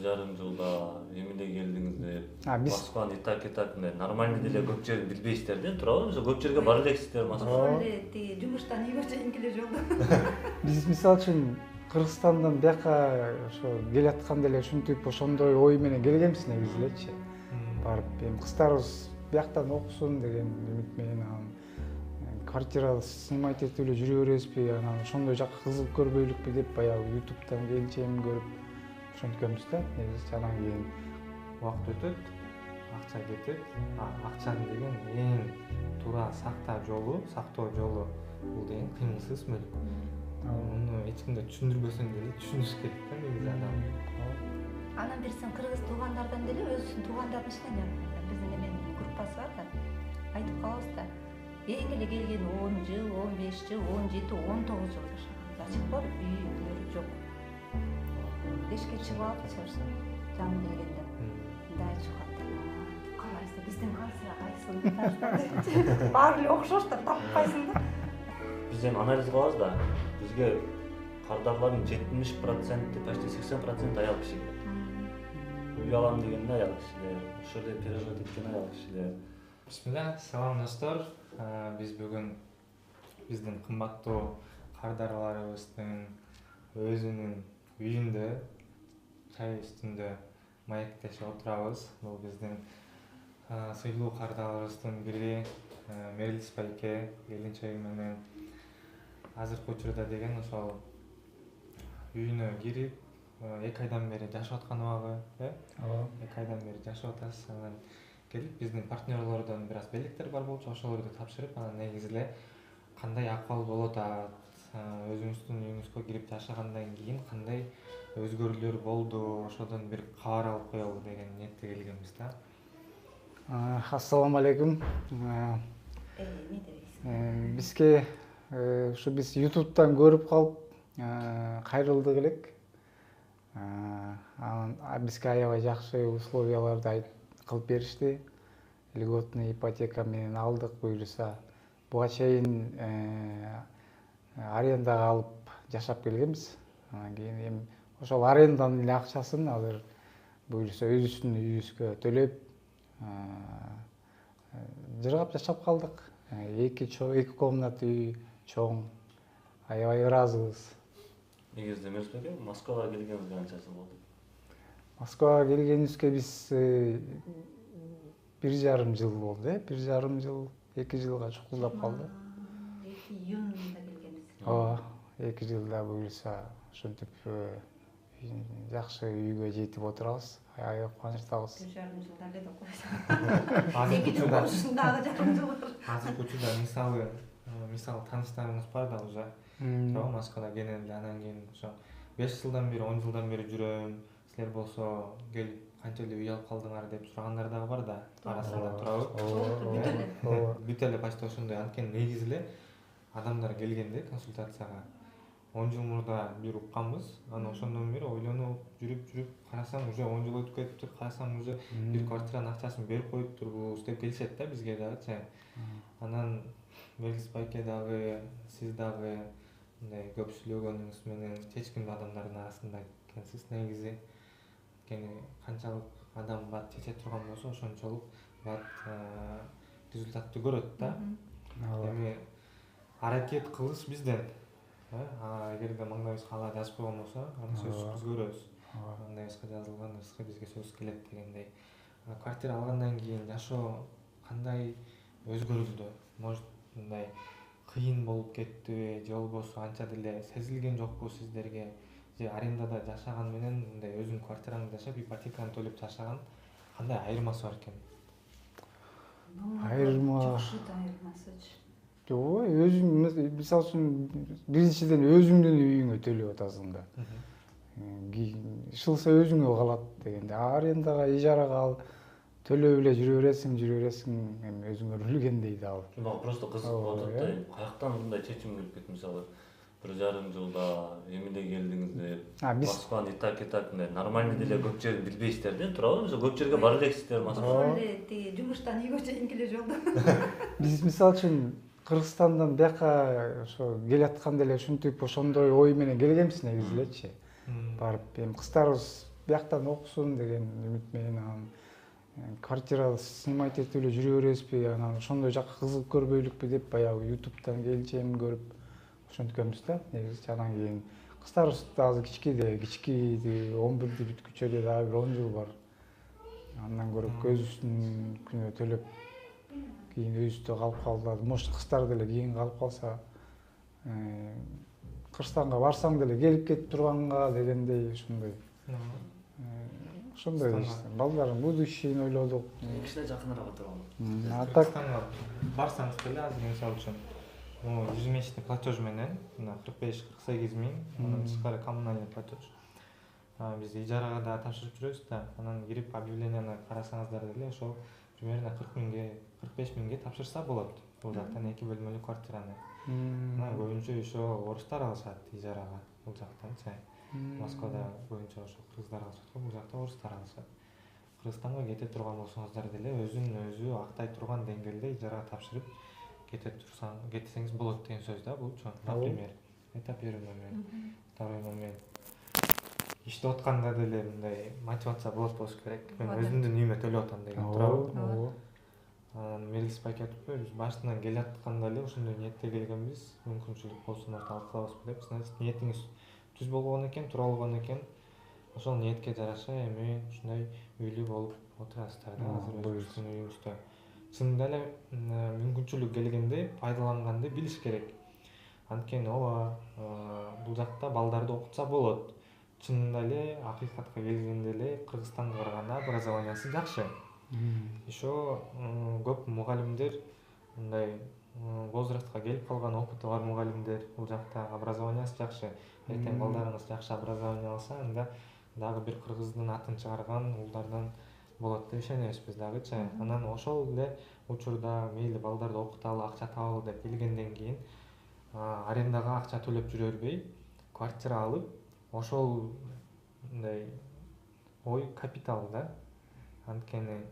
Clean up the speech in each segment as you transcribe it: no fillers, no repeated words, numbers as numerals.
жарым жылда эмне келдиңиздер? Биз Москваны итак нормально деле көп жерин билбейсиздер да, туурабы? Ошо көп жерге бара элексиздер Москва. Ошол эле тиги жумуштан үйгө чейинки эле жолдо. биз мисалы үчүн Кыргызстандан бияка ошо келатканда эле ушинтип ошондой ой менен келгенбиз негизи элечи. Барып эми кыздарыбыз бияктан окусун деген үмүт менен анан квартира снимать этип эле жүрө беребизби, анан ошондой жакка кызыгып көрбөйлүкпү деп баягы ютубтан келинчегимди көрүп ошенткенбиз да негизи. Анан кийин Убакыт өтөт, акча кетет. Акчанын деген эң туура сактоо жолу бул деген кыймылсыз мүлк. Муну эч кимге түшүндүрбөсөң деле түшүнүш керек да негизи адам. Анан бир сен кыргыз туугандардан деле өзүнүн туугандарын ичинен биздин эменин группасы бар да. Айтып калабыз да. Эң эле келген 10 жыл, 15 жыл, 17, 19 жыл жашаган. Ачык бар, үйлөрү жок. Эшикке чыгып алып чыгышты. Жаңы келгенде. Мындай чыгат. Кайсы биздин кайсыра кайсы. Баары эле окшош да таппайсың да. Биз эми анализ кылабыз да. Бизге кардарлардын 70%, почти 80% аял кишилер. Үй алам дегенде аял кишилер, ошол эле переживать эткен аял кишилер. Бисмилlah, салам достор. Биз бүгүн биздин кымбаттуу кардарларыбыздын өзүнүн үйүндө чай үстүндө маектешип отурабыз. Бул биздин сыйлуу кардарларыбыздын бири Мерлис байке келинчеги менен азыркы учурда деген ошол үйүнө кирип 2 айдан бери жашап атканыбы, ооба. 2 айдан бери жашап атасыз. Анан келип биздин партнерлордон бир аз белектер бар болчу, ошолорду тапшырып, анан негизи эле кандай акыбал болуп атат, өзүңүздүн үйүңүзгө кирип жашагандан кийин кандай өзгөрүүлөр болду, ошодон бир кабар алып коелу деген ниетте келгенбиз да. Ассаламу алейкум. Эмне дейсиң? Бизге ушу биз ютубтан көрүп калып кайрылдык элек. Анан бизге аябай жакшы условияларды кылып беришти. Льготный ипотека менен алдык, буюрса. Буга чейин арендага алып жашап келгенбиз. Анан кийин эми ошол аренданын эле акчасын азыр буюрса өзүбүздүн үйүбүзгө төлөп жыргап жашап калдык. 2 комнат үй, чоң. Аябай ыраазыбыз. Негизи Мерлис байке, Москвага келгениңизге канча жыл болду? Москвага келгенибизге биз 1,5 жыл болду, 1,5 жыл, 2 жылга чукулдап калды. 2 июнда келгенбиз. Ооба, 2 жылда буюрса ошентип жакшы үйгө жетип отурабыз. Аябай кубанычтабыз. 1,5 жылда эле деп койсоң. 2 жыл ушундагы жарым жыл. Азыркы учурда мисалы тааныштарыңыз бар да уже. Туура Москвада келген эле анан кийин ошо 5 жылдан бери, 10 жылдан бери жүрөм. Силер болсо келип канча эле үй алып калдыңар деп сурагандар дагы бар да арасында турабы. Бүт эле почти ошондой. Анткени негизи эле адамдар келгенде консультацияга 10 жыл мурда бир укканбыз. Анан ошондон бери ойлонуп жүрүп карасаң уже 10 жыл өтүп кетиптир. Карасаң уже бир квартиранын акчасын берип коюптурбуз деп келишет да бизге дагычы. Анан Мерлис байке дагы, сиз дагы мындай көп сүйлөгөнүңүз менен чечкиндүү адамдардын арасында экенсиз негизи. Анткени канчалык адам бат чече турган болсо ошончолук бат результатты көрөт да. Эми аракет кылыш бизден. Эгерде маңдайыбызга ала жазып койгон болсо, аны сөзсүз биз көрөбүз. Маңдайыбызга жазылган рызкы бизге сөзсүз келет дегендей. Квартира алгандан кийин жашоо кандай өзгөрүлдү? Может, мындай кыйын болуп кеттиби, же болбосо анча деле сезилген жокпу сиздерге? Же арендада жашаган менен мындай өзүнүн квартираңда жашап, ипотеканы төлөп жашаган кандай айырмасы бар экен? Айырмасычы. Жок, өзүң мисалы үчүн биринчиден өзүңдүн үйүңө төлөп атасың да. Ишылса өзүңө калат дегенде, арендага, ижарага ал төлөп эле жүрө бересиң, эми өзүңө билгендей да ал. Мага просто кызык болуп атат да, каяктан мындай чечим келип кетти, мисалы 1,5 жылда эмне келдиңиздер? Москваны итак нормально деле көп жерин билбейсиздер да, туурабы? Ошо көп жерге бара элексиздер Москва. Ошол эле тиги жумуштан үйгө чейинки эле жолдо. Биз мисалы үчүн Кыргызстандан бияка ошо келатканда эле ушинтип ошондой ой менен келгенбиз негизи элечи. Барып эми кыздарыбыз бияктан окусун деген үмүт менен анан квартира снимать этип эле жүрө бересизби, анан ошондой жакка кызыгып көрбөйлүкпү деп баягы ютубтан келчемин көрүп ошенткенбиз да негизи. Анан кийин кыздарыбыз да азыр кички 11 бүткүчө дагы бир 10 жыл бар. Андан көрүп өзүбүздүн күнөө төлөп кийин өзүбүздө калып калды. Может кыздар деле кийин калып калса Кыргызстанга барсаң деле келип кетип турганга дегендей ошондой. Ошондой балдардын будущийин ойлодук. Кичине жакыныраак отурган. Кыргызстанга барсаңыз деле азыр мисалы үчүн ежемесячный платеж менен 45-48 миң, анан тышкары коммунальный платеж. Биз ижарага да тапшырып жүрөбүз да, анан кирип объявленияны карасаңыздар деле ошол примерно 40 миңге, 45 миңге тапшырса болот. Бул жактан 2 бөлмөлүү квартираны. Анан көбүнчө ошо орустар алышат ижарага бул жактан. Москвада көбүнчө ошо кыргыздар алышат, бул жакта орустар алышат. Кыргызстанга кете турган болсоңуздар деле өзүн актай турган деңгээлде ижарага тапшырып кетсеңиз болот деген сөз да бул. Например, это первый момент. Второй момент. Иштеп атканда деле мындай мотивация болуш керек. Мен өзүмдүн үйүмө төлөп атам деген туурабы. Мелис байке айтыппы, биз башынан келе атканда эле ошондой ниетте келгенбиз. Мүмкүнчүлүк болсун алып калабызбы деп. Значит, ниетиңиз түз болгон экен, туура болгон экен. Ошол ниетке жараша эми ушундай үйлүү болуп отурасыздар да азыр өзүңүздүн үйүңүздө. Чынында эле мүмкүнчүлүк келгенде пайдаланганды билиш керек. Анткени бул жакта балдарды окутса болот. Чынында эле акыйкатка келгенде эле Кыргызстанга караганда образованиясы жакшы. Ошо көп мугалимдер мындай возрастка келип калган, опыты бар мугалимдер бул жакта образованиясы жакшы. Эртең балдарыңыз жакшы образование алса, анда дагы бир кыргыздын атын чыгарган улдардан болот деп ишенебиз биз дагычы. Анан ошол эле учурда мейли балдарды окуталы, акча табалы деп келгенден кийин арендага акча төлөп жүрө бербей, квартира алып, ошол мындай ой капитал да. Анткени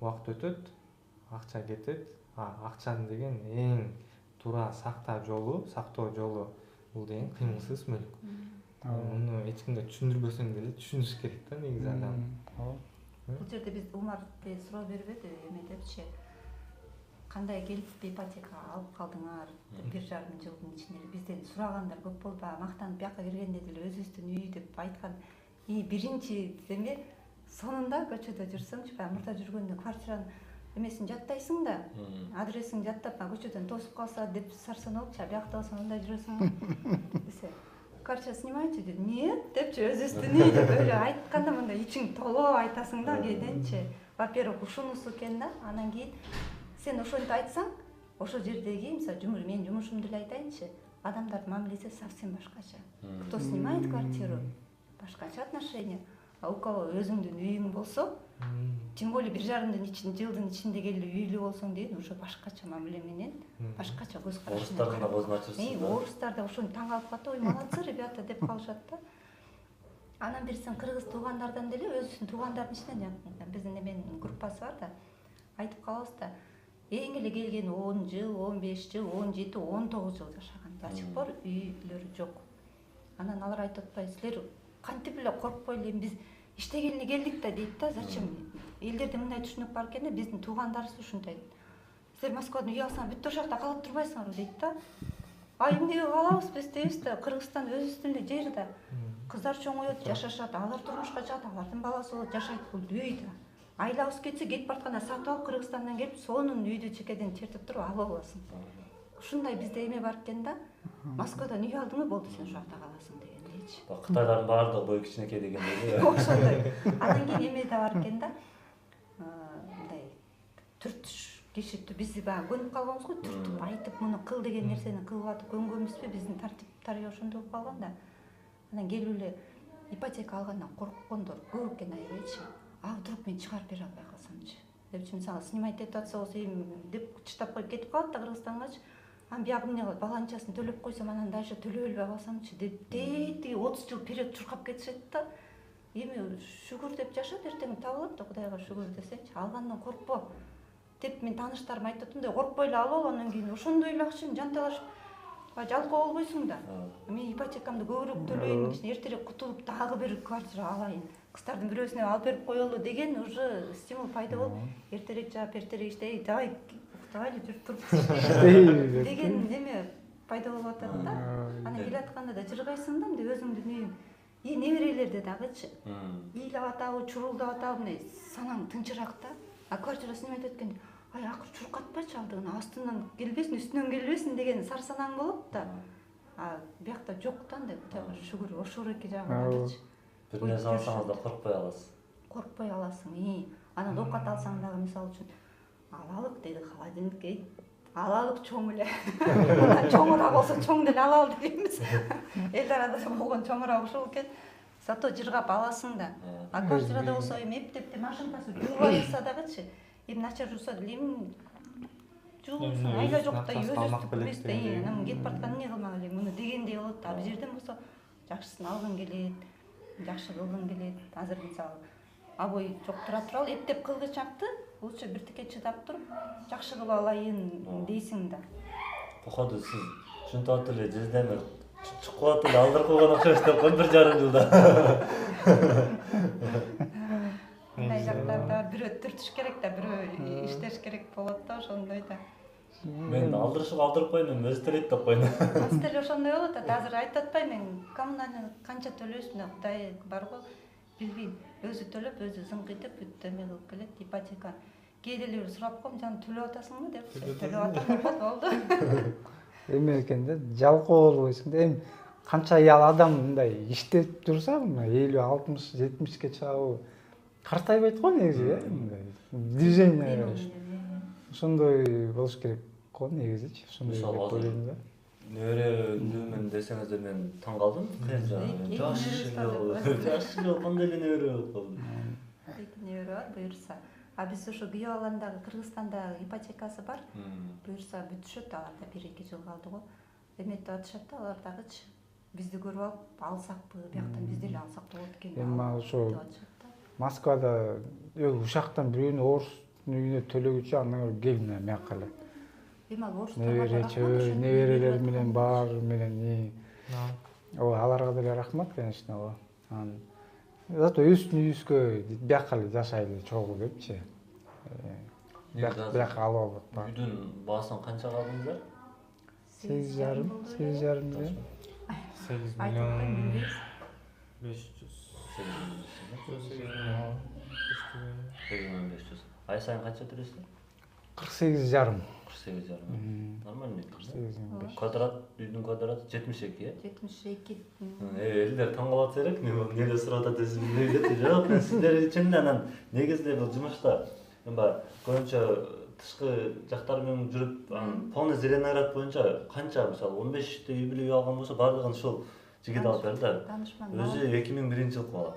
убакыт өтөт, акча кетет. Акчанын деген эң туура сактоо жолу бул деген кыймылсыз мүлк. Муну эч кимге түшүндүрбөсөң деле түшүнүш керек да негизи адам. Бул жерде биз Умарбек суроо бербеди эме депчи. Кандай келип ипотека алып калдыңар деп 1,5 жылдын ичинде бизден сурагандар көп болду. Мактанып бияка киргенде деле өзүбүздүн үй деп айткан. Биринчи эме сонунда көчөдө жүрсөңчү, мурда жүргөндө квартиранын эмесин жаттайсың да, адресин жаттап, көчөдөн тосуп калса деп сарсанолчу, биякта болсоң мындай жүрөсүң десе. Квартира снимаете деп, нет депчи, өзүбүздүн үй деп эле айтканда мындай ичиң толоп айтасың да кээденчи. Во-первых, ушунусу экен да, анан кийин сен ошентип айтсаң, ошол жердеги, мисалы, мен жумушумду эле айтайынчы, адамдардын мамилеси совсем башкача. Кто снимает квартиру, башкача отношение. А у кого өзүңдүн үйүң болсо, тем более 1,5 жылдын ичинде келип үйлүү болсоң дейин, уже башкача мамиле менен, башкача көз караш. Орустардын да көзүн ачырсыз. Орустар да ошону таң калып калат, ой, молодцы ребята деп калышат да. Анан бирсиң кыргыз туугандардан деле өзүнүн туугандардын ичинен, биздин эменин группасы бар да, айтып калабыз да, эң эле келген 10 жыл, 15 жыл, 17, 19 жыл жашаган. До сих пор үйлөрү жок. Анан алар айтып атпайбы, силер кантип эле коркпой эле биз иштегелине келдик да дейт да, зачем? Элдерде мындай түшүнүк бар экен да, биздин туугандарыбыз ушундай. Силер Москвадан үй алсаң, бүт ошол жакта калып турбайсыңарбы дейт да. Эмнеге калабыз биз дейбиз да, Кыргызстан өзүбүздүн эле жер да. Кыздар чоңоет, жашашат, алар турмушка чыгат, алардын баласы болот, жашайт бул үй да. Айлабыз кетсе, кетип баратканда сатып алып Кыргызстандан келип, сонун үйдү чекеден чертип туруп алып аласың. Ушундай бизде эме бар экен да. Москвадан үй алдыңбы, болду, сен ошол жакта каласың дегендейчи. Кытайлардын баардыгы бой кичинекей дегендей. Ошондой. Анан кийин эме да бар экен да. Мындай түртүш киши биз баягы көнүп калганбыз го, түртүп айтып, муну кыл деген нерсени кылып атып көнгөнбүзбү, биздин тартип ошондой болуп калган да. Анан келип эле ипотека алгандан корккондор көп экен аябайчы. Вдруг мен чыгарып бере албай калсамчы депчи, мисалы снимать этип атса болсо деп чыштап коюп кетип калат да Кыргызстангачы. Анан биягы эмне кылат, баланчасын төлөп койсом, анан дальше төлөй албай калсамчы деп тетиги 30 жыл вперед чуркап кетишет да. Эми шүгүр деп жашат, эртең табылат да, Кудайга шүгүр десечи, алгандан коркпо деп мен тааныштарым айтып атам, коркпой эле алып ал, анан кийин ошондой эле акчаны жанталашып жалкоо болбойсуң да. Мен ипотекамды көбүрөөк төлөйүн, эртерээк кутулуп дагы бир квартира алайын. кыздардын бирөөсүнө алып берип коелу деген уже стимул пайда болуп эртерээк жаап эртерээк иштей давай уктабайлы жүрүп туруп деген неме пайда болуп атат да. Анан келатканда да жыргайсың да мындай өзүңдүн неберелерди дагычы ыйлап атабы чурулдап атабы мындай санаң тынчыраак да. А квартира снимать эткенде ай акыр чуркатпачы алдыгына астынан келбесин үстүнөн келбесин деген сар санаң болот да. А биякта жок да андай Кудайга шүгүр ошоруки жагы барчы. Бир нерсе алсаңыз да коркпой аласыз. Коркпой аласың. Анан оокат алсаң дагы мисалы үчүн алалык дейди холодильникке. Алалык чоң эле. Чоңураак болсо чоң деле алалы дегенбиз. Эл арада болгон чоңураак ошол экен. Зато жыргап аласың да. А квартирада болсо эми эптеп машинкасы жуубай турса дагычы, эми начар жууса деле эми жуусун айла жоктой өзүбүздү билесиз. Анан кетип баратканда эмне кылмак элең муну дегендей болот. А бул жерден болсо жакшысын алгың келет, жакшы кылгың келет. Азыр мисалы абой жок тура туралы эптеп кылгычакты лучше биртике чыдап туруп жакшы кылып алайын дейсиң да. Походу сиз ушинтип атып эле жездеми чукуп атып эле алдырып койгон окшойсуз деп коем 1,5 жылда. Мындай жактарда бирөө түртүш керек да, бирөө иштеш керек болот да, ошондой да. Мен алдырышып алдырып коеюн, эми өзү төлөйт деп коеюн. Азыр деле ошондой болот да. Азыр айтып атпайм мен коммунальный канча төлөйсүң деп Кудай барго билбейм. Өзү төлөп, өзү зыңкыйтып бүт эме кылып келет ипотека. Кээде сурап коем, жан төлөп атасыңбы деп. Төлөп атам болду. Эме экен да, жалкоо болбойсуң да. Эми канча адам мындай иштеп турса, 50-60-70ке чыгабы картайбайт го негизи, мындай движение. Ошондой болуш керек го негизичи. Ошондой деп ойлойм да. Неберелүүмүн десеңиздер мен таң калдым. Жаш эле кандай эле небере болуп калды. Эки небере бар буюрса. А биз ошо күйөө алганда Кыргызстанда ипотекасы бар. Буюрса бүтүшөт алар да 1-2 жыл калды го. Эметип атышат да алар дагычы. Бизди көрүп алып алсакпы, бияктан биз деле алсак болот экен. Эми ошо Москвада ушактан бирөөнү орустун үйүнө төлөгүчү андан кел мияка эле. Эми ал орустарга неберелер менен бар менен аларга деле рахмат, конечно. Зато үстүн үйүбүзгө бияка эле жашайлы чогуу депчи. Бияка алып алып бар. Үйдүн баасын канча алдыңыздар? 8,5 8 миллион 500. Ай сайын канча төлөйсүздөр? 48,5. 48,5. Нормально. Квадрат, үйдүн квадраты 72, 72. Элдер таң калат керек, эмне сурап атат десем билбейт. Жок, сиздер үчүн анан негизде бул жумушта көбүнчө тышкы жактар менен жүрүп, полный зеленоград боюнча канча мисалы 15 үй бүлө алган болсо бардыгын ушул жигит алып берди да. Өзү 2001-жылкы бала.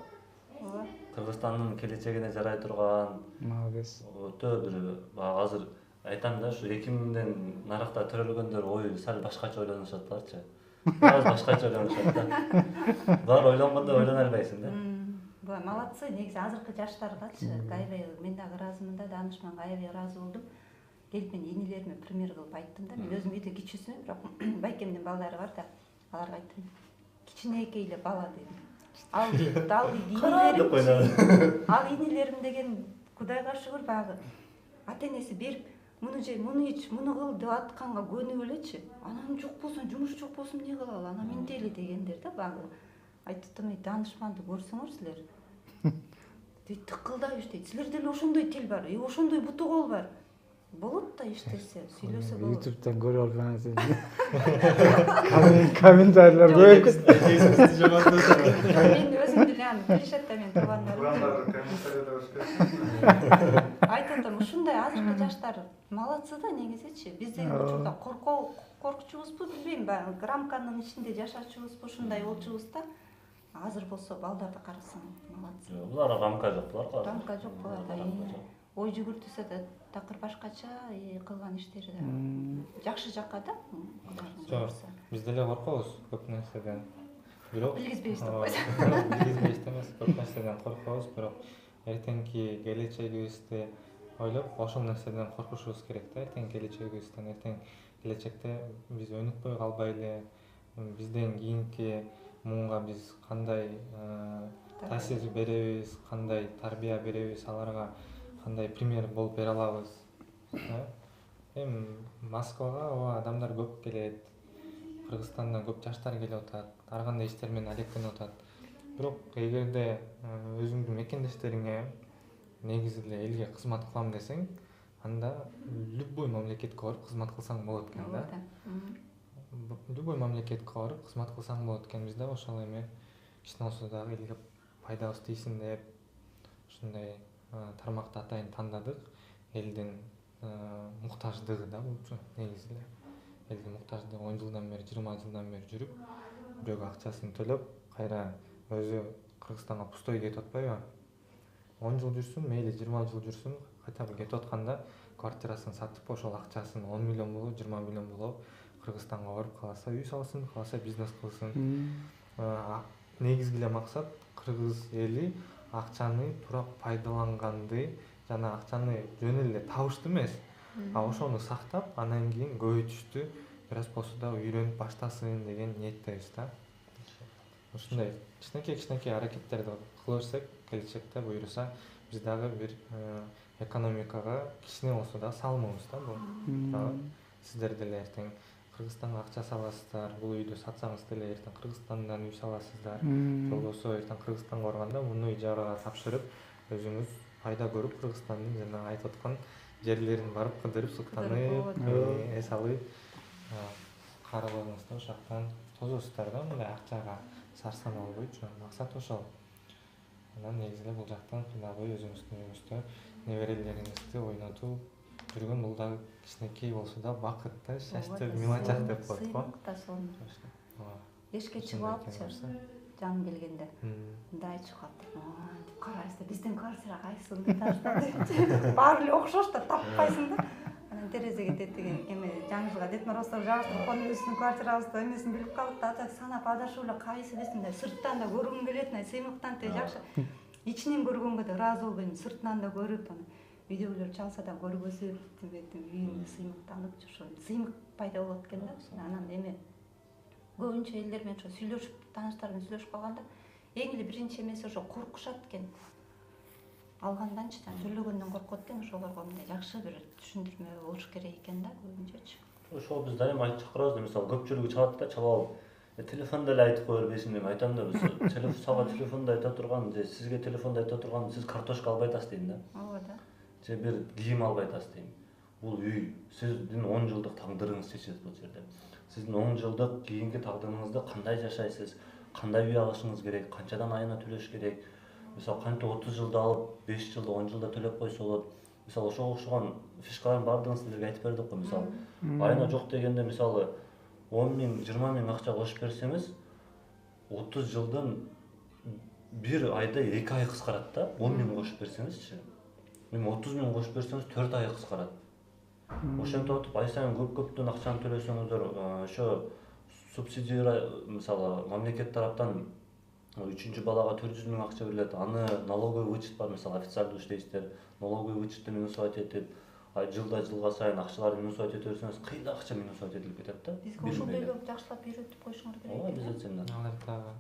Кыргызстандын келечегине жарай турган. Молодец. Өтө бир азыр айтам да, ушу 2000ден наракта төрөлгөндөр ой сал башкача ойлонушат барчы. Аз башкача ойлонушат да. Бар ойлонгондой ойлоно албайсың да. Буга молодцы, негизи азыркы жаштаргачы аябай мен дагы ыраазымын да, даанышманга аябай ыраазы болдум. Келип мен энелериме пример кылып айттым да. Мен өзүм үйдө кичүүсүмүн, бирок байкемдин балдары бар да. Аларга айттым. Кичинекей эле бала дедим. Ал инелерим деген Кудайга шүгүр багы ата-энеси берип, муну же, муну ич, муну кыл деп атканга көнүп элечи. Анан жок болсо, жумуш жок болсо эмне кылалы? Анан ментели дегендер да багы. Айтыптым, даанышманды көрсөңөр силер. Дейт, тыкылдайбыз дейт. Силерде деле ошондой тил бар, ошондой буту кол бар. Болот да иштесе, сүйлөсө болот. YouTube'дан көрүп алгансыз. Комментарийлер көп. Мен өзүм деле аны билишет да, мен туугандарым. Айтатам, ушундай азыркы жаштар молодцы да негизичи. Биздеги учурда коркчубузбу билбейм, рамканын ичинде жашачубузбу, ушундай болчубуз да. Азыр болсо балдарды карасаң молодцы. Булар рамка жок, булар. Рамка жок буларда. Ой жүгүртүсө да такыр башкача кылган иштери да. Жакшы жакка да. Жок, биз деле коркобуз көп нерседен. Бирок билгизбейбиз деп койсо. Билгизбейбиз эмес, көп нерседен коркобуз, бирок эртеңки келечегибизди ойлоп, ошол нерседен коркушубуз керек да. Эртеңки келечегибизден, келечекте биз өнүкпөй калбайлы, бизден кийинки муунга биз кандай таасир беребиз, кандай тарбия беребиз, аларга кандай пример болуп бере алабыз. Эми Москвага ооба адамдар көп келет. Кыргызстандан көп жаштар келип атат. Ар кандай иштер менен алектенип атат. Бирок эгерде өзүңдүн мекендештериңе негизи эле элге кызмат кылам десең, анда любой мамлекетке барып кызмат кылсаң болот экен да. Любой мамлекетке барып кызмат кылсаң болот экен. Биз дагы ошол эме кичине болсо дагы элге пайдабыз тийсин деп ушундай тармакты атайын тандадык. Элдин муктаждыгы да болчу негизи эле. Элдин муктаждыгы 10 жылдан бери, 20 жылдан бери жүрүп, бирок акчасын төлөп, кайра өзү Кыргызстанга пустой кетип атпайбы? 10 жыл жүрсүн, мейли 20 жыл жүрсүн, кайта бир кетип атканда квартирасын сатып, ошол акчасын 10 миллион болобу, 20 миллион болобу Кыргызстанга барып каласа үй салсын, каласа бизнес кылсын. Негизги эле максат кыргыз эли акчаны туура пайдаланганды жана акчаны жөн эле табышты эмес, ошону сактап, анан кийин көбөйтүштү бир аз болсо да үйрөнүп баштасын деген ниеттебиз да. Ушундай кичинекей аракеттерди кыла берсек, келечекте буюрса, биз дагы бир экономикага кичине болсо да салымыбыз да бул. Сиздер деле эртең Кыргызстанга акча саласыздар, бул үйдү сатсаңыз деле эртең Кыргызстандан үй саласыздар. Болбосо эртең Кыргызстанга барганда муну ижарага тапшырып, өзүңүз пайда көрүп, Кыргызстандын жана айтып аткан жерлерин барып кыдырып, суктанып, эс алып, карабагыңызды ошол жактан тососуздар да, мындай акчага сарсан албойчу. Максат ошол. Анан негизи эле бул жактан кыйнабай өзүңүздүн үйүңүздө неберелериңизди ойнотуп жүргөн, бул дагы кичинекей болсо да бакыт да, счастье, мелочах деп коет го. Сыймыкта сонун. Эшикке чыгып алыпчы, жаңы келгенде. Мындай чыгып атып, карайсың да, биздин квартира кайсы деп таштады. Баары эле окшош да, таппайсың да. Анан терезеге деген эме жаңы жылга Дед Морозду жабыштырып койгон өзүнүн квартирабызды эмесин билип калдык да, атак санап адашып эле кайсы десем да, сырттан да көргүм келет, сыймыктан да жакшы. Ичинен көргөнгө да ыраазы болуп, эми сыртынан да көрүп, видеолор чалса да көргөзүп, үйүңдү сыймыктанып, ошо сыймык пайда болот экен да. Анан эме көбүнчө элдер менен ошо сүйлөшүп, тааныштар менен сүйлөшүп калганда эң эле биринчи эмеси ошо коркушат экен. Алганданчы, төлөгөндөн коркот экен, ошолорго мындай жакшы бир түшүндүрмө болуш керек экен да көбүнчөчү. Ошол биз дайыма айтып чакырабыз, мисалы көпчүлүгү чалат да, чалып алып, телефондо эле айтып кое бербейсиң деп айтам да, биз сага телефондо айта турган, же сизге телефондо айта турган, сиз картошка албай атасыз дейм да. Ооба да. Же бир кийим албай атасыз дейм. Бул үй, сиздин 10 жылдык тагдырыңыз чечет бул жерде. Сиздин 10 жылдык кийинки тагдырыңызды кандай жашайсыз, кандай үй алышыңыз керек, канчадан айына төлөш керек. Мисалы кантип 30 жылда алып, 5 жылда, 10 жылда төлөп койсо болот. Мисалы ошого окшогон фишкалардын баардыгын сиздерге айтып бердик го. Мисалы айына жок дегенде, мисалы 10 миң, 20 миң акча кошуп берсеңиз, 30 жылдан бир айда 2 ай кыскарат да. 10 миң кошуп берсеңизчи. Эми 30 миң кошуп берсеңиз 4 ай кыскарат. Ошентип атып ай сайын көптөн акчаны төлөсөңүздөр, ошо субсидия, мисалы мамлекет тараптан 3-чү балага 400 миң акча берилет. Аны налоговый вычет бар, мисалы официалдуу иштейсиздер. Налоговый вычетти минусовать этип, жылга сайын акчаларды минусовать эте берсеңиз, кыйла акча минусовать этилип кетет да. Бизге ошондой эле жакшылап үйрөтүп коюшуңар керек. Ооба, биз этсем да. Аларда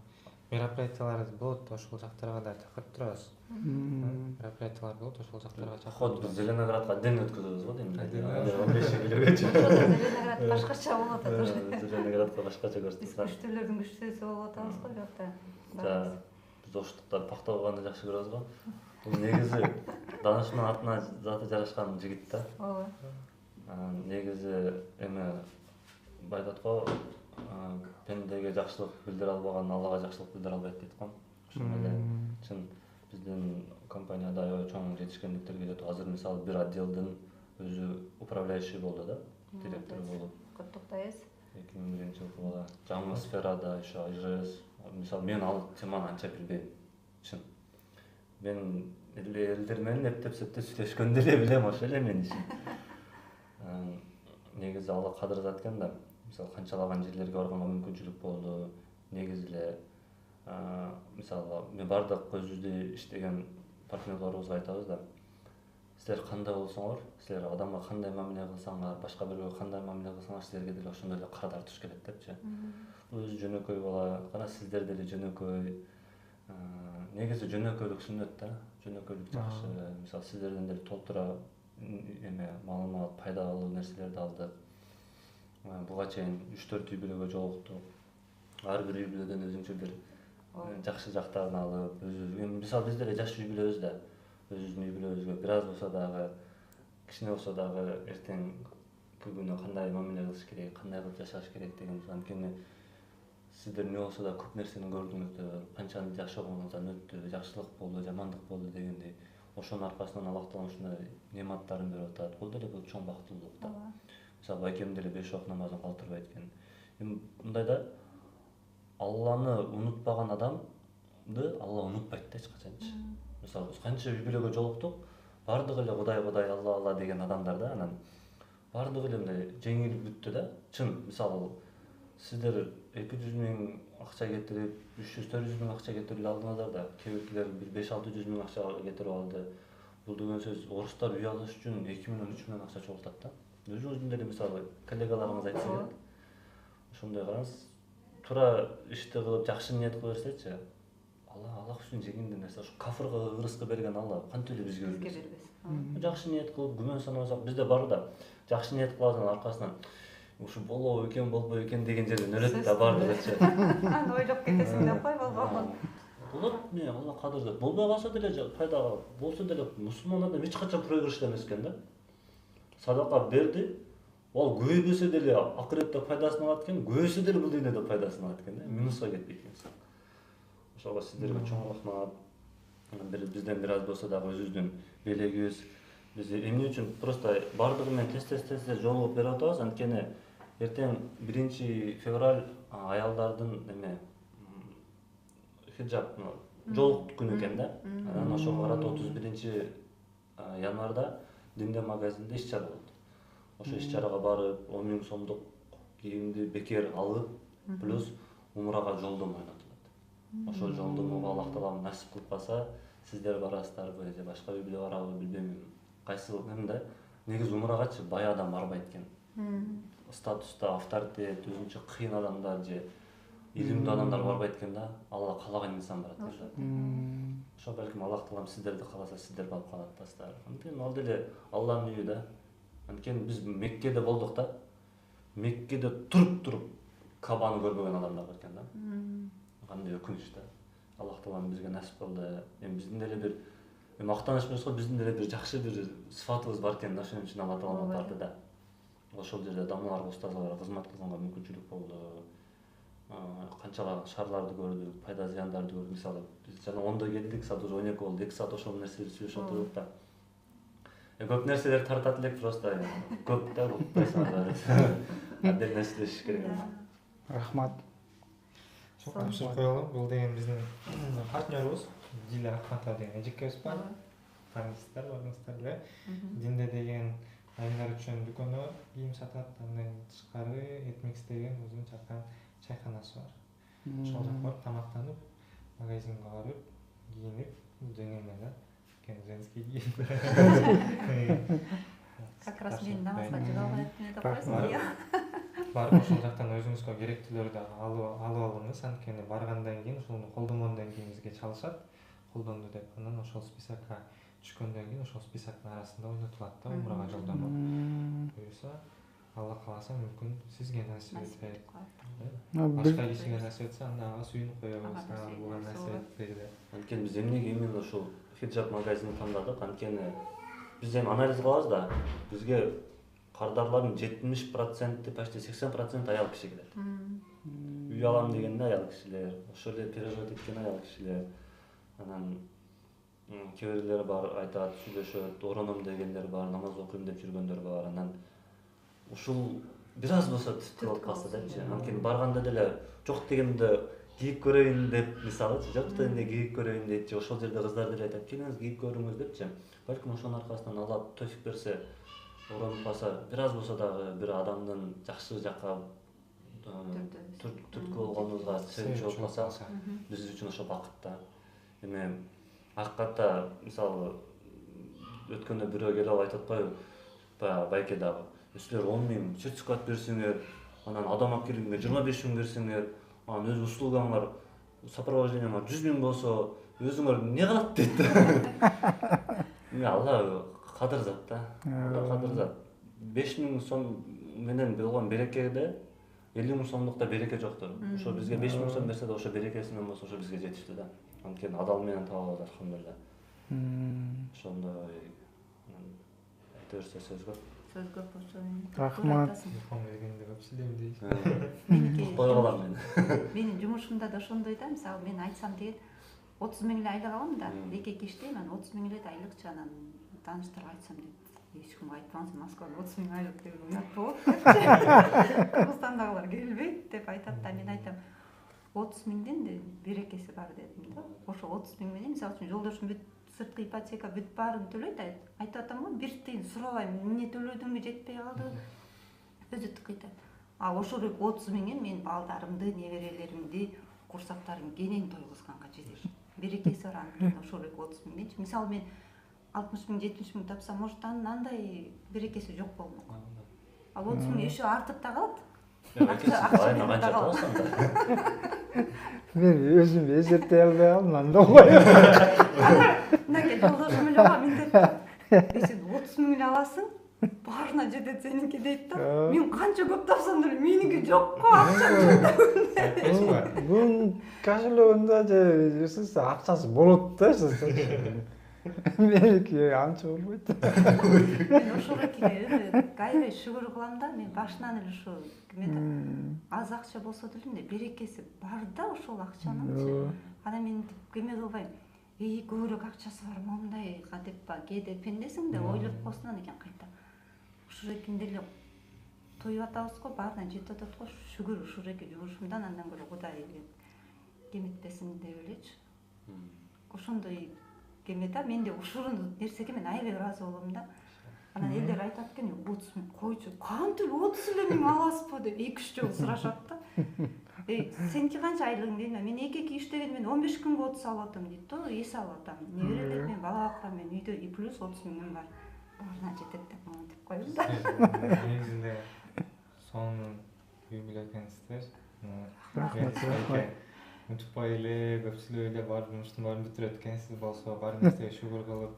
мероприятиялар болот, ошол жактарга да чакырып турабыз. Мероприятиялар болот, ошол жактарга чакырып. Ход биз Зеленоградга отдельно өткөзөбүз го дейм. 15 килогачы. Зеленоград башкача болот да. Зеленоградга башкача көрсөтөбүз. Күчтүүлөрдүн күчтүүсү болуп атабыз го жакта. Биз оштуктар пакта кылганды жакшы көрөбүз го. Бул негизи Данышман атына заты жарашкан жигит да. Ооба. Негизи эме айтат го, пендеге жакшылык билдире албаган Аллага жакшылык билдире албайт дейт го. Ошондой эле чын биздин компанияда аябай чоң жетишкендиктерге жетип, азыр мисалы бир отделдин өзү управляющий болду да, директор болуп. Куттуктайбыз. 2001-жылы бала. Жаңы сферада ошо ИЖС. Мисалы мен ал теманы анча билбейм. Чын. Мен элдер менен эптеп-септеп сүйлөшкөндө эле билем, ошо эле менин ишим. Негизи Алла кадырдат экен да. Мисалы канчалаган жерлерге барганга мүмкүнчүлүк болду. Негизи эле мисалы мен бардык өзүбүздө иштеген партнерлорубузга айтабыз да. Силер кандай болсоңор, силер адамга кандай мамиле кылсаңар, башка бирөөгө кандай мамиле кылсаңар, силерге деле ошондой эле кара тартыш келет депчи. Бул өзү жөнөкөй бала, кана сиздер деле жөнөкөй. негизи жөнөкөйлүк сүннөт да. Жөнөкөйлүк жакшы. Мисалы сиздерден деле толтура маалымат, пайдалуу нерселерди алдык. Буга чейин 3-4 үй бүлөгө жолуктук. Ар бир үй бүлөдөн өзүнчө бир жакшы жактарын алып, мисалы биз деле жаш үй бүлөбүз да. Өзүбүздүн үй бүлөбүзгө бир аз болсо дагы, кичине болсо дагы эртең күнү кандай мамиле кылыш керек, кандай кылып жашаш керек деген анткени сиздер эмне болсо да көп нерсени көрдүңүздөр, канчаны жашагонуңуздан өттү, жакшылык болду, жамандык болду дегендей. Ошонун аркасынан Аллах Таала ушундай нематтарын берип атат. Бул деле бул чоң бактылуулук да. Мисалы байкем деле 5 вакыт намазын калтырбайт экен. Эми мындайда Алланы унутпаган адамды Алла унутпайт да эч качанчы. Мисалы биз канча үй бүлөгө жолуктук, бардыгы эле Кудай, Алла деген адамдар да, анан бардыгы эле мындай жеңил бүттү да. Чын, мисалы сиздер 200 миң акча кетирип, 300-400 миң акча кетирип алдыңыздар да, кээ биркилер 5-600 миң акча кетирип алды. Бул деген сөз орустар үй алыш үчүн 2 миллион 3 миллион акча чогултат да. Өзүңүздүн деле мисалы коллегаларыңыз айтса, ошондой караңыз, туура ишти кылып, жакшы ниет кыла берсечи, Аллах үчүн жеңилдүү нерсе, ошо кафырга, ырыска берген Алла кантип эле бизге бербес. Жакшы ниет кылып, күмөн санабасак, бизде бар да, жакшы ниет кылабыз, аркасынан ушу болобу экен, болбой экен деген жерден өлөт да бардыгычы. Аны ойлоп кетесиң да, кой болбогон. Болот, Алла кадырлайт. Болбой калса деле пайда, болсо деле мусулман адам эч качан проигрышта эмес экен да. Садака берди, ал көбөйбөсө деле акыретте пайдасын алат экен, көбөйсө деле бул дүйнөдө пайдасын алат экен да. Минуска кетпейт экен. Ошого сиздерге чоң рахмат. Бизден бир аз болсо дагы өзүбүздүн белегибиз, биз эмне үчүн просто бардыгы менен тез жолугуп берип атабыз, анткени эртең 1 февраль аялдардын хиджаб жолук күнү экен да. Анан ошого карата 31 январда Динде магазинде иш-чара болду. Ошо иш-чарага барып, 10 миң сомдук кийимди бекер алып, плюс умрага жолдомо ойнотулат. Ошол жолдомого Аллах Таала насип кылып калса, сиздер барасыздарбы же башка үй бүлө барабы билбейм. Кайсы эмне негизи умрагачы бай адам барбайт экен. Статуста авторитет, өзүнчө кыйын адамдар же илимдүү адамдар барбайт экен да. Алла каалаган инсан барат да. Ошо балким Аллах Таалам сиздерди кааласа сиздер барып калат атасыздар. Анткени ал деле Алланын үйү да. Анткени биз Меккеде болдук да. Меккеде туруп Кабаны көрбөгөн адамдар бар экен да. Кандай өкүнүч да. Аллах Таалам бизге насип кылды. Эми биздин деле бир мактаныш эмес го, биздин деле бир жакшы бир сыфатыбыз бар экен да. Ошон үчүн Алла Таалам барды да. Ошол жерде дамаларга, устаздарга кызмат кылганга мүмкүнчүлүк болду. Канчалык шаарларды көрдүк, пайда зыяндарды көрдүк. Мисалы биз жана 10-до келдик, саат уже 12 болду, 2 саат ошол нерсени сүйлөшүп отурдук да. Көп нерселер тартат элек, просто көп да укпайсыңар. Отдельно сүйлөшүш керек. Рахмат. Çok topşuruq koyalım. Бұл деген біздің партнеріміз Диля Ахматова деген эжекебиз бар. Таныстар барыңыздар эле. Динде деген айымдар үчүн дүкөнү кийим сатат, андан тышкары Etmix деген өзүнүн чакан чайканасы бар. Ошол жака барып тамактанып, магазинге барып, кийинип, жеңилме да. Женский кийим. Как раз мен намазга жыга баратмын деп койсуң, иә. Барып ошол жактан өзүңүзгө керектүүлөрдү алып алыңыз, анткени баргандан кийин ошону колдонгондон кийин бизге чалышат, колдонду деп. Анан ошол списокко түшкөндөн кийин ошол списоктун арасында ойнотулат да умрага жолдомо. Буюрса, Алла кааласа мүмкүн сизге насип этпейт. Башка кишиге насип этсе, анда ага сүйүнүп коебуз, буга насип этпейт деп. Анткени биз эмнеге именно ушул хиджаб магазинин тандадык, анткени биз эми анализ кылабыз да, бизге кардарлардын 70%, почти 80% аял киши келет. Үй алам дегенде аял кишилер, ошол эле переживать эткен аял кишилер. Анан кээ бирлер бар, айтат, сүйлөшөт, ороном дегендер бар, намаз окуйм деп жүргөндөр бар. Анан ушул бир аз болсо түп кылып калса депчи. Анткени барганда деле жок дегенде кийип көрөйүн деп, мисалы, жок дегенде кийип көрөйүн дейт, ошол жерде кыздар деле айтат, келиңиз кийип көрүңүз депчи. Балким ошонун аркасынан Алла тофик берсе, оронуп калса, бир аз болсо дагы бир адамдын жакшы жакка түрткү болгонубузга себепчи болуп калса, биз үчүн ошо бакыт да. Эми акыкатта, мисалы, өткөндө бирөө келип айтып атпайбы, байке дагы, силер 10 миң сертификат берсеңер, анан адам алып келгенге 25 миң берсеңер, анан өз услугаңар сопровождениема 100 000 болсо өзүңөр эмне кылат дейт. Мен Алла кадыр зат да. Алла кадыр зат. 5 000 сом менен болгон берекеде 50 000 сомдук да береке жоктур. Ошо бизге 5 000 сом берсе да ошо берекесинен болсо ошо бизге жетиштүү да. Анткени адал менен табабыз алхамдулилла. Ошондой айта берсе сөз көп. Сөз көп ошо. Рахмат. Телефон бергенде көп сүйлөйм дейт. Кой калам мен. Менин жумушумда да ошондой да, мисалы мен айтсам деген 30 000 эле айлык алам да, 2 иштейм, анан 30 000 эле айлыкчы, анан тааныштарга айтсам дейт. Эч кимге айтпаңыз, Москвада 30 000 айлык деген уят болот. Кыргызстандагылар келбейт деп айтат да, мен айтам 30 000ден берекеси бар дедим да. Ошо 30 000 менен мисалы үчүн жолдошум бүт сырткы ипотека бүт баарын төлөйт, айтып атам го, бир тыйын сурабайм, эмне төлөдүңбү жетпей калды. Өзү тыкыйтат. А ошол 30 000 мен балдарымды, неберелеримди, курсактарым кенен тойгузганга жетет. Берекеси бар анын ошол 30 000. Мисалы мен 60 000, 70 000 тапсам, может андай берекеси жок болмок. Ал 30 000 еще артып да калат. Мен өзүмдү эсептей албай калдым, анда коюп. Мынакей жолдошум эле ага мынтип. Сен 30 000 аласың, баарына жетет сеники дейт да. Мен канча көп тапсам деле меники жокко акча. Бунун кошелегинде же акчасы болот да. Меники анча болбойт. Мен ошоге кайра шүгүр кылам да, мен башынан эле ушу кимеде аз акча болсо деле берекеси бар да ошол акчанын. Анан мен кеме кылбайм. Көбүрөөк акчасы бар мондайга деп кээде пендесиң да ойлоп коесуңан экен кайта. Ушурекинде эле тоюп атабыз го, баарына жетип атат го, шүгүр ушуреки жумушумдан андан көрө Кудай кеметпесин деп элечи. Ошондой кеме да, менде ушул нерсеге мен аябай ыраазы болом да. Анан элдер айтат экен, 30 000 койчу, кантип 30 эле миң аласызбы деп 2-3 жолу сурашат да. Сеники канча айлыгың дейм, мен 2 иштеген, мен 15 күнгө 30 алып атам дейт да, эс алып атам. Неберелер мен бала бакырам, мен үйдө и плюс 30 000 бар. Баарына жетет деп мага деп коем да. Негизинде сонун үй билетенсиздер. Унутпай эле, көпчүлүк эле бар жумуштун баарын бүтүрөт экенсиз болсо, бар нерсеге шүгүр кылып,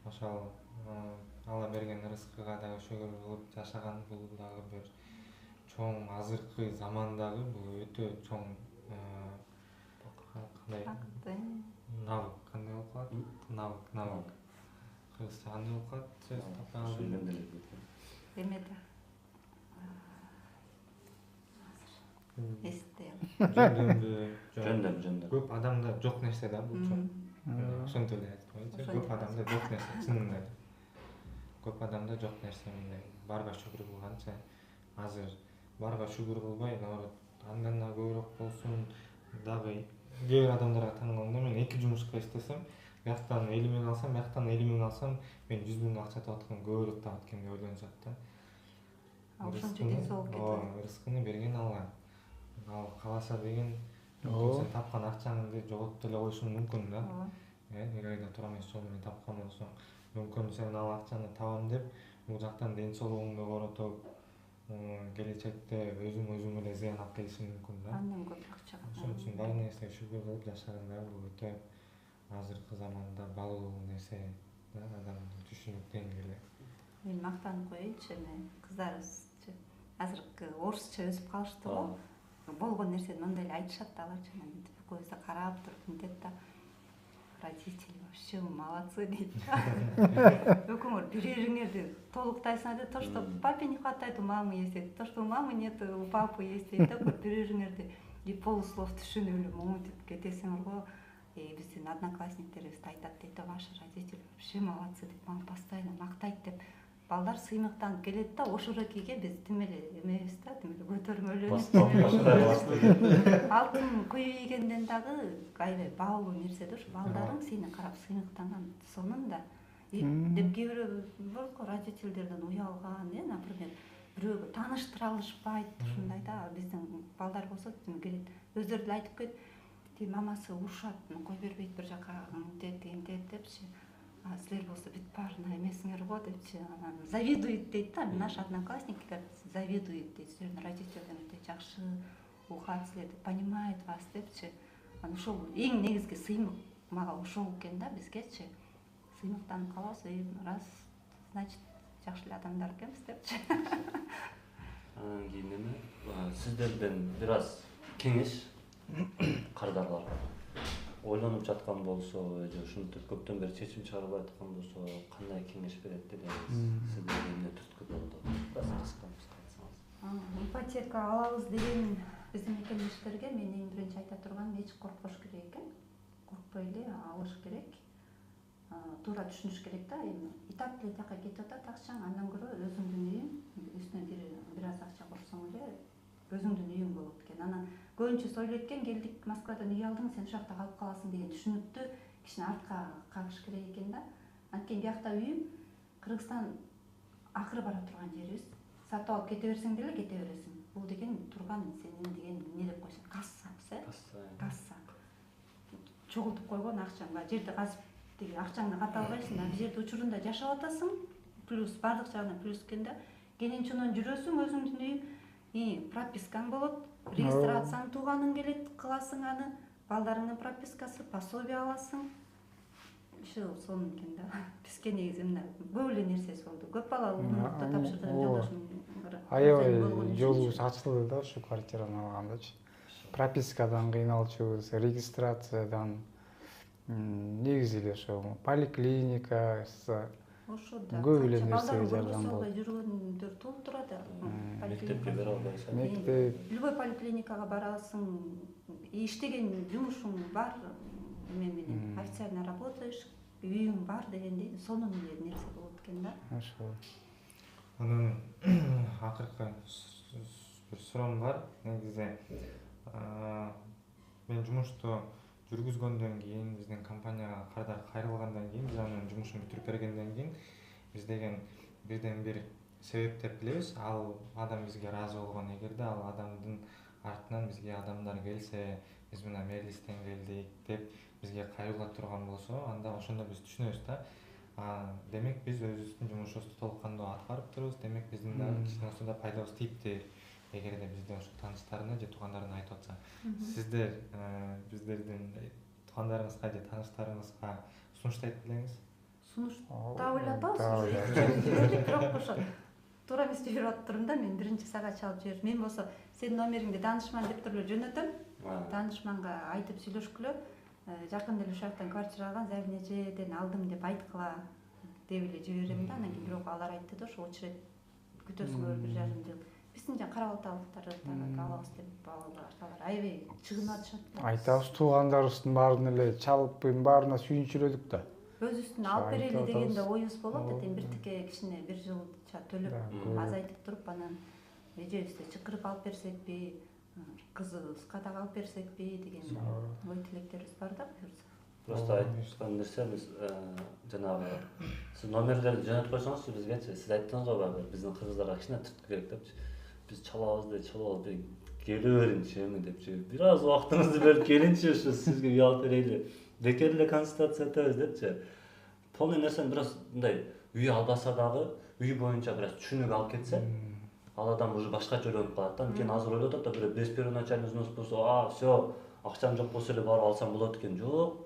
ошол Алла берген рызкыга дагы шүгүр кылып жашаган бул дагы бир чоң азыркы замандагы бул өтө чоң кандай навык, кандай болуп калат? Навык. Кыргызча кандай болуп калат? Сөз тапкан Эмеде. Эстем. Жөндөм. Көп адамда жок нерсе да бул чоң. Ошентип эле айтып койчу. Көп адамда жок нерсе, чынында. Көп адамда жок нерсе мындай. Барга шүгүр кылганча азыр барга шүгүр кылбай, наоборот, андан да көбүрөөк болсун дагы кээ бир адамдарга таң калганда мен 2 жумушка иштесем, бияктан 50 000 алсам, бияктан 50 000 алсам, мен 100 000 акча таап аткан көбүрөөк таап аткан деп ойлонушат да. Ошончо ден соолук кетет. Рызкыны берген Алла. Ал кааласа деген сен тапкан акчаңды жоготуп эле коюшуң мүмкүн да. Эгер айда тура эмес жол менен тапкан болсоң, мүмкүн сен ал акчаны табам деп бул жактан ден соолугуңду коротуп, келечекте өзүң эле зыян алып келишиң мүмкүн да. Андан көп акча. Ошон үчүн бар нерсеге шүгүр кылып жашаганда бул өтө азыркы заманда балуу нерсе да, адамдын түшүнүк деңгээли. Мен мактанып коеюнчу, эме кыздарыбызчы азыркы орусча өсүп калышты го. Болгон нерсени мындай эле айтышат да аларчы, мынтип көзү карап туруп мынтет да. Родители вообще молодцы дейт да. Өкүңөр бириңерди толуктайсыңар дейт, то, что папе не хватает, у мамы есть дейт, то, что у мамы нет, у папы есть дейт да, бириңерди и полуслов түшүнүп эле момунтип кетесиңер го. Биздин одноклассниктерибиз айтат дейт да, ваши родители вообще молодцы деп, мага постоянно мактайт деп. Балдар сыймыктанып келет да, ошурекиге биз тим эле эмебиз да, тим эле көтөрмөлөнүп. Алтын көйгөйгөндөн дагы аябай баалуу нерсе да, ушу балдарың сени карап сыймыктанган сонун да. Деп кээ бирөө бар го родительдерден уялган, например, бирөөгө тааныштыра алышпайт, ушундай да. Биздин балдар болсо тим келет, өздөрү деле айтып койт, тим мамасы урушат, кой бербейт бир жака, эмтет депчи. А силер болсо бүт баарына эмесиңер го депчи, анан завидует дейт да, наш одноклассниктер завидует дейт, силердин родительдерден өтө жакшы, ухат силерди, понимает вас депчи. Анан ошол эң негизги сыймык мага ошол экен да бизгечи. Сыймыктанып калабыз, раз, значит, жакшы эле адамдар экенбиз депчи. Анан кийин эме сиздерден бир аз кеңеш кардарларга ойлонуп жаткан болсо же ушинтип көптөн бери чечим чыгарбай аткан болсо кандай кеңеш берет делебиз? Сиздерге эмне түрткү болду? Кыска айтсаңыз. Ипотека алабыз деген биздин мекемештерге мен эң биринчи айта турганым эч коркпош керек экен. Коркпой эле алыш керек. Туура түшүнүш керек да, эми итак деле жака кетип атат акчаң, андан көрө өзүңдүн үйүң, үстүнө бир аз акча корсоң эле өзүңдүн үйүң болот экен. Анан көбүнчөсү ойлойт экен, келдик Москвадан үй алдың, сен ушул жакта калып каласың деген түшүнүктү кичине артка кагыш керек экен да. Анткени биякта үйүм Кыргызстан акыры бара турган жерибиз. Сатып алып кете берсең деле кете бересиң. Бул деген турган сенин деген эмне деп койсоң, касса. Чогултуп койгон акчаң бар. Жерди казып деген акчаңды ката албайсың, бул жерде учурунда жашап атасың. Плюс бардык жагынан плюс экен да. Кенен жүрөсүң, өзүңдүн үйүң, пропискаң болот, регистрацияң тууганың келет, кыласың аны, балдарыңдын пропискасы, пособие аласың. Сонун экен да. Бизге негизи мына көп эле нерсеси болду. Көп балалуу урматта тапшырдым жолдошум. Аябай жолубуз ачылды да ушу квартираны алгандачы. Пропискадан кыйналчубуз, регистрациядан, негизи эле ошо поликлиника, ошо да. көп эле нерсеге жардам болду. Жүргөндөр толуп турат. Мектепке бара албайсың. Мектеп, любой поликлиникага барасың, иштеген жумушуң бар, эме менен официально работаешь, үйүң бар дегендей сонун эле нерсе болот экен да. ошо. Анан акыркы бир суроом бар. Негизи мен жумушту жүргүзгөндөн кийин, биздин компанияга кардар кайрылгандан кийин, биз анын жумушун бүтүрүп бергенден кийин, биз деген бирден бир себеп деп билебиз. Ал адам бизге ыраазы болгон, эгерде ал адамдын артынан бизге адамдар келсе, биз мына Мерлистен келдик деп бизге кайрыла турган болсо, анда ошондо биз түшүнөбүз да. Демек биз өзүбүздүн жумушубузду толук кандуу алып барып турубуз. Демек биздин да кичине болсо да пайдабыз тийиптир. Эгерде бизде ошо тааныштарына же туугандарына айтып атса, сиздер биздердин туугандарыңызга же тааныштарыңызга сунуштайт белеңиз? Сунуштап эле атабыз. Бирок ошо туура эмес жүрүп атырмын да, мен биринчи сага чалып жиберип, мен болсо сенин номериңди таанышман деп туруп эле жөнөтөм. Таанышманга айтып сүйлөшкүлө, жакында эле ушул жактан квартира алган, Зарнечеден алдым деп айткыла деп эле жиберем да. Анан кийин бирок алар айтты да, ошо очередь күтөсүңөр 1,5 жыл. Биздин кара балталыктар дагы алабыз деп алар аябай чыгынып атышат да. Айтабыз, туугандарыбыздын баарын эле чалып, баарына сүйүнчүрөлүк да. Өзүбүздүн алып берели деген да оюбуз болот. Этем биртике кичине 1 жылча төлөп, азайтып туруп, анан эжебизди чакырып алып берсекпи, кызыбызга дагы алып берсекпи деген ой тилектерибиз бар да. Просто айткан нерсемиз жанагы сиз номерлерди жөнөтүп койсоңузчу бизгечи, сиз айттыңыз го баягы биздин кыргыздарга кичине түрткү керек депчи. Биз чалабыз келе беринчи эми депчи. Бир аз убактыңызды бөлүп келинчи, ушу сизге үй алып берели. Бекер эле консультация өтөбүз депчи. Полный нерсени бир аз мындай үй албаса дагы, үй боюнча бир аз түшүнүк алып кетсе, ал адам уже башкача ойлонуп калат да. Анткени азыр ойлоп атат да, бир без первоначальный взнос болсо, всё, акчам жок болсо эле барып алсам болот экен. Жок.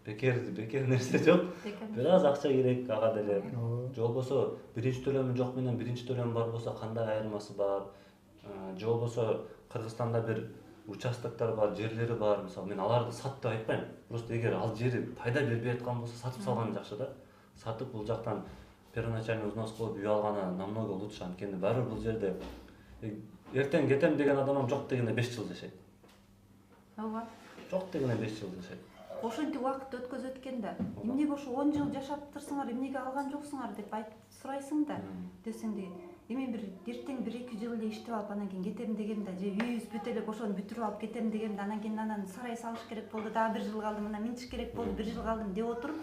Бекер нерсе жок. Бир аз акча керек ага деле. Же болбосо биринчи төлөмү жок менен биринчи төлөм бар болсо кандай айырмасы бар? Же болбосо Кыргызстанда бир участоктор бар, жерлери бар. Мисалы мен аларды сат деп айтпайм. Просто эгер ал жери пайда бербей аткан болсо сатып салган жакшы да. Сатып бул жактан первоначальный взнос кылып үй алганы намного лучше. Анткени баары бул жерде эртең кетем деген адам жок дегенде 5 жыл жашайт. Ооба. Жок дегенде 5 жыл жашайт. Ошентип убакыт өткөзөт экен да. Эмнеге ошо 10 жыл жашап турсуңар, эмнеге алган жоксуңар деп сурайсың да. Десең де, эми бир эртең 1-2 жыл эле иштеп алып анан кийин кетем дегенде, же үйүбүз бүт элек ошону бүтүрүп алып кетем дегенде, анан кийин анан сарай салыш керек болду, дагы 1 жыл калдым, анан минтиш керек болду, 1 жыл калдым деп отуруп,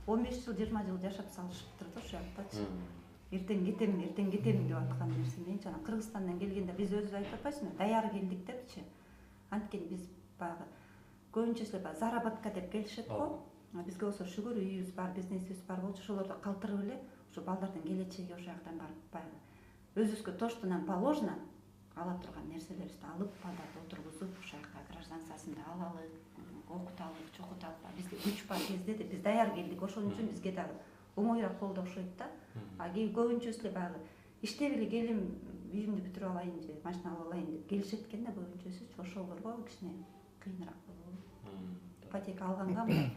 15 жыл, 20 жыл жашап салышыптыр да ошол жактачы. Эртең кетем деп аткан нерсе менчи. Анан Кыргызстандан келгенде биз өзүбүз айтып атпайсызбы, даяр келдик депчи. Анткени биз баягы көбүнчөсү эле заработка деп келишет го. Бизге болсо шүгүр үйүбүз бар, бизнесибиз бар болчу, ошолорду калтырып эле ушу балдардын келечеги ошол жактан барып баягы өзүбүзгө тоштунан положено ала турган нерселерибизди алып балдарды отургузуп ошол жака гражданствосун да алалы, окуталы, чокуталы. Бизде күч бар кезде да биз даяр келдик. Ошон үчүн бизге дагы оңоюраак болду окшойт да. А көбүнчөсү эле баягы иштеп эле келем, үйүмдү бүтүрүп алайын же машина алып алайын деп келишет экен да көбүнчөсүчү. Ошолорго кичине кыйыныраак болот. Ипотека алганга мындай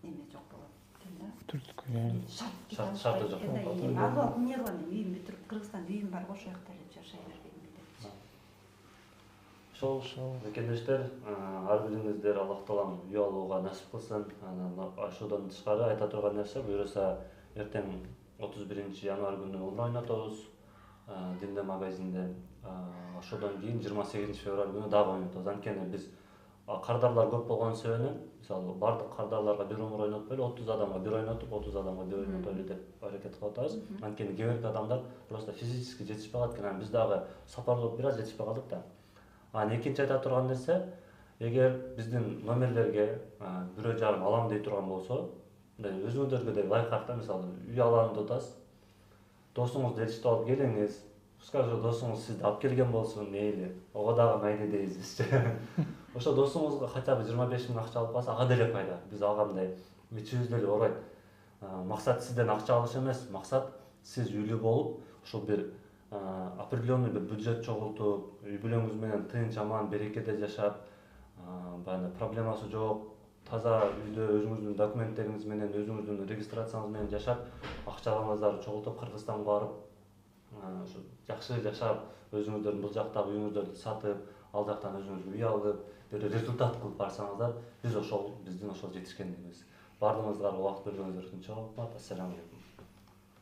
эме жок болот экен да. Түрткү. Шарты жок. Алып эмне кылам мен, үйүм бүтүрүп, Кыргызстанда үйүм бар, ошол жакта эле жашай бергем деп. Ошол мекендештер, ар бириңиздер Аллах таалам үй алууга насип кылсын. Ошодон тышкары айта турган нерсе, буюрса эртең 31 январь күнү умра ойнотобуз Динде магазинде. Ошодон кийин 28 февраль күнү дагы ойнотобуз. Анткени биз кардарлар көп болгон себебинен, мисалы бардык кардарларга бир умра ойнотпой эле 30 адамга бир ойнотуп, 30 адамга бир ойнотойлу деп аракет кылып атабыз. Анткени кээ бирки адамдар просто физически жетишпей калат экен. Биз дагы сапарлап бир аз жетишпей калдык да. Экинчи айта турган нерсе, эгер биздин номерлерге бирөө жарым алам дей турган болсо, өзүңүздөргө да лайкарт да, мисалы үй алам деп атасыз. Досуңузду элчитип алып келиңиз. Пускай досуңуз сизди алып келген болсун, мейли. Ого дагы майли дейбиз бизчи. Ошо досуңузга хотя бы 25 000 акча алып калса, ага деле пайда. Биз алгандай ичибизде эле ооройт. Максат сизден акча алыш эмес, максат сиз үйлүү болуп, ошол бир определенный бир бюджет чогултуп, үй бүлөңүз менен тынч, аман, берекеде жашап, баягы проблемасы жок, таза үйдө өзүңүздүн документтериңиз менен, өзүңүздүн регистрацияңыз менен жашап, акчаларыңыздарды чогултуп Кыргызстанга барып, жакшы жашап, өзүңүздөрдүн бул жактагы үйүңүздөрдү сатып, ал жактан өзүңүзгө үй алып, бир результат кылып барсаңыздар, биз ошол биздин ошол жетишкендигибиз. Бардыгыңызга убакыт бергениңиздер үчүн чоң рахмат. Ассаламу алейкум.